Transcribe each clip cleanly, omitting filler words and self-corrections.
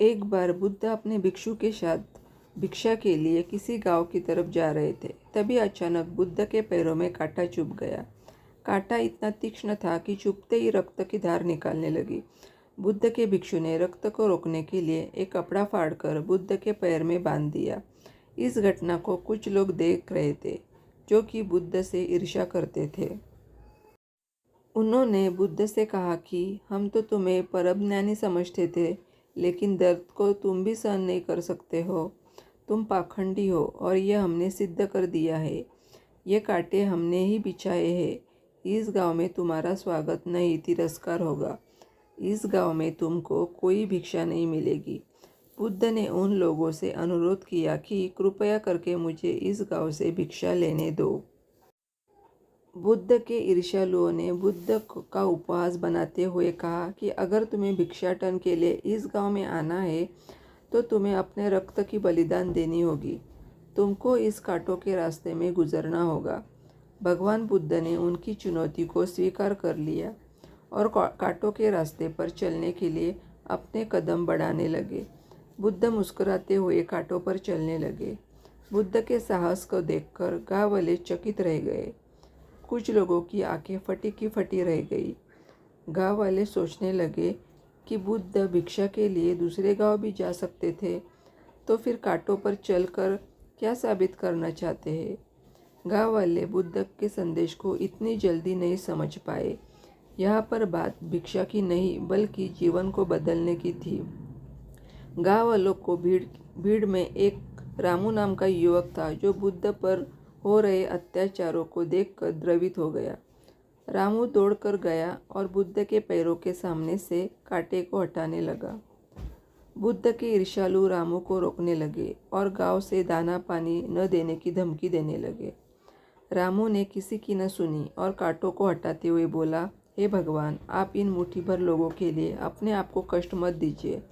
एक बार बुद्ध अपने भिक्षु के साथ भिक्षा के लिए किसी गांव की तरफ जा रहे थे। तभी अचानक बुद्ध के पैरों में कांटा चुभ गया। कांटा इतना तीक्ष्ण था कि चुभते ही रक्त की धार निकालने लगी। बुद्ध के भिक्षु ने रक्त को रोकने के लिए एक कपड़ा फाड़कर बुद्ध के पैर में बांध दिया। इस घटना को कुछ लोग देख रहे थे, जो कि बुद्ध से ईर्ष्या करते थे। उन्होंने बुद्ध से कहा कि हम तो तुम्हें परमज्ञानी समझते थे, लेकिन दर्द को तुम भी सहन नहीं कर सकते हो। तुम पाखंडी हो और यह हमने सिद्ध कर दिया है। ये कांटे हमने ही बिछाए हैं। इस गांव में तुम्हारा स्वागत नहीं, तिरस्कार होगा। इस गांव में तुमको कोई भिक्षा नहीं मिलेगी। बुद्ध ने उन लोगों से अनुरोध किया कि कृपया करके मुझे इस गांव से भिक्षा लेने दो। बुद्ध के ईर्ष्यालुओं ने बुद्ध का उपहास बनाते हुए कहा कि अगर तुम्हें भिक्षाटन के लिए इस गांव में आना है तो तुम्हें अपने रक्त की बलिदान देनी होगी। तुमको इस कांटों के रास्ते में गुजरना होगा। भगवान बुद्ध ने उनकी चुनौती को स्वीकार कर लिया और कांटों के रास्ते पर चलने के लिए अपने कदम बढ़ाने लगे। बुद्ध मुस्कुराते हुए कांटों पर चलने लगे। बुद्ध के साहस को देखकर गांव वाले चकित रह गए। कुछ लोगों की आंखें फटी की फटी रह गई। गांव वाले सोचने लगे कि बुद्ध भिक्षा के लिए दूसरे गांव भी जा सकते थे, तो फिर कांटों पर चलकर क्या साबित करना चाहते हैं। गांव वाले बुद्ध के संदेश को इतनी जल्दी नहीं समझ पाए। यहाँ पर बात भिक्षा की नहीं, बल्कि जीवन को बदलने की थी। गांव वालों को भीड़ में एक रामू नाम का युवक था, जो बुद्ध पर हो रहे अत्याचारों को देखकर द्रवित हो गया। रामू दौड़कर गया और बुद्ध के पैरों के सामने से कांटे को हटाने लगा। बुद्ध के ईर्ष्यालु रामू को रोकने लगे और गांव से दाना पानी न देने की धमकी देने लगे। रामू ने किसी की न सुनी और कांटों को हटाते हुए बोला, हे भगवान, आप इन मुट्ठी भर लोगों के लिए अपने आप को कष्ट मत दीजिए।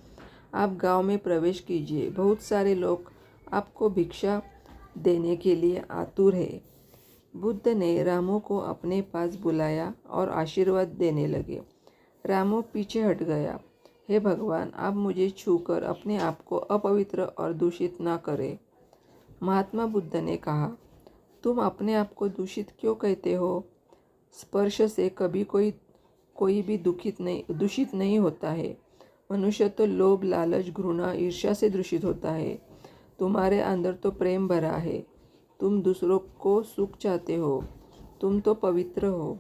आप गांव में प्रवेश कीजिए। बहुत सारे लोग आपको भिक्षा देने के लिए आतुर है। बुद्ध ने रामू को अपने पास बुलाया और आशीर्वाद देने लगे। रामू पीछे हट गया। हे भगवान, आप मुझे छूकर अपने आप को अपवित्र और दूषित ना करें। महात्मा बुद्ध ने कहा, तुम अपने आप को दूषित क्यों कहते हो? स्पर्श से कभी कोई भी दूषित नहीं होता है। मनुष्य तो लोभ, लालच, घृणा, ईर्ष्या से दूषित होता है। तुम्हारे अंदर तो प्रेम भरा है। तुम दूसरों को सुख चाहते हो। तुम तो पवित्र हो।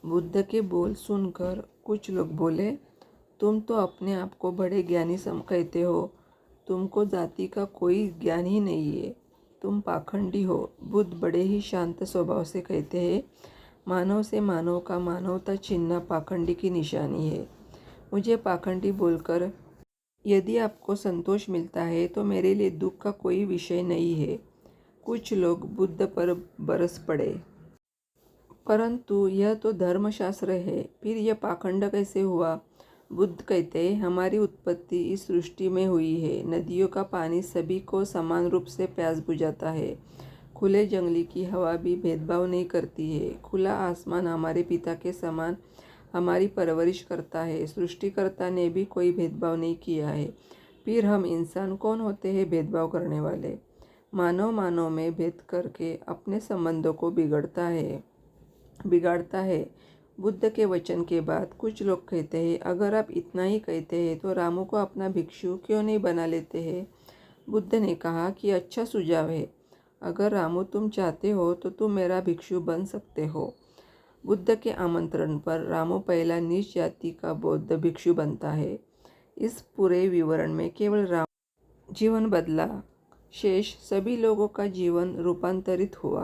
बुद्ध के बोल सुनकर कुछ लोग बोले, तुम तो अपने आप को बड़े ज्ञानी कहते हो। तुमको जाति का कोई ज्ञान ही नहीं है। तुम पाखंडी हो। बुद्ध बड़े ही शांत स्वभाव से कहते हैं, मानव से मानव का मानवता छीनना पाखंडी की निशानी है। मुझे पाखंडी बोलकर यदि आपको संतोष मिलता है तो मेरे लिए दुख का कोई विषय नहीं है। कुछ लोग बुद्ध पर बरस पड़े, परंतु यह तो धर्मशास्त्र है, फिर यह पाखंड कैसे हुआ? बुद्ध कहते हैं, हमारी उत्पत्ति इस सृष्टि में हुई है। नदियों का पानी सभी को समान रूप से प्यास बुझाता है। खुले जंगली की हवा भी भेदभाव नहीं करती है। खुला आसमान हमारे पिता के समान हमारी परवरिश करता है। सृष्टिकर्ता ने भी कोई भेदभाव नहीं किया है। फिर हम इंसान कौन होते हैं भेदभाव करने वाले? मानव में भेद करके अपने संबंधों को बिगाड़ता है। बुद्ध के वचन के बाद कुछ लोग कहते हैं, अगर आप इतना ही कहते हैं तो रामू को अपना भिक्षु क्यों नहीं बना लेते हैं? बुद्ध ने कहा कि अच्छा सुझाव है। अगर रामू तुम चाहते हो तो तुम मेरा भिक्षु बन सकते हो। बुद्ध के आमंत्रण पर रामू पहला नीच जाति का बौद्ध भिक्षु बनता है। इस पूरे विवरण में केवल राम जीवन बदला, शेष सभी लोगों का जीवन रूपांतरित हुआ।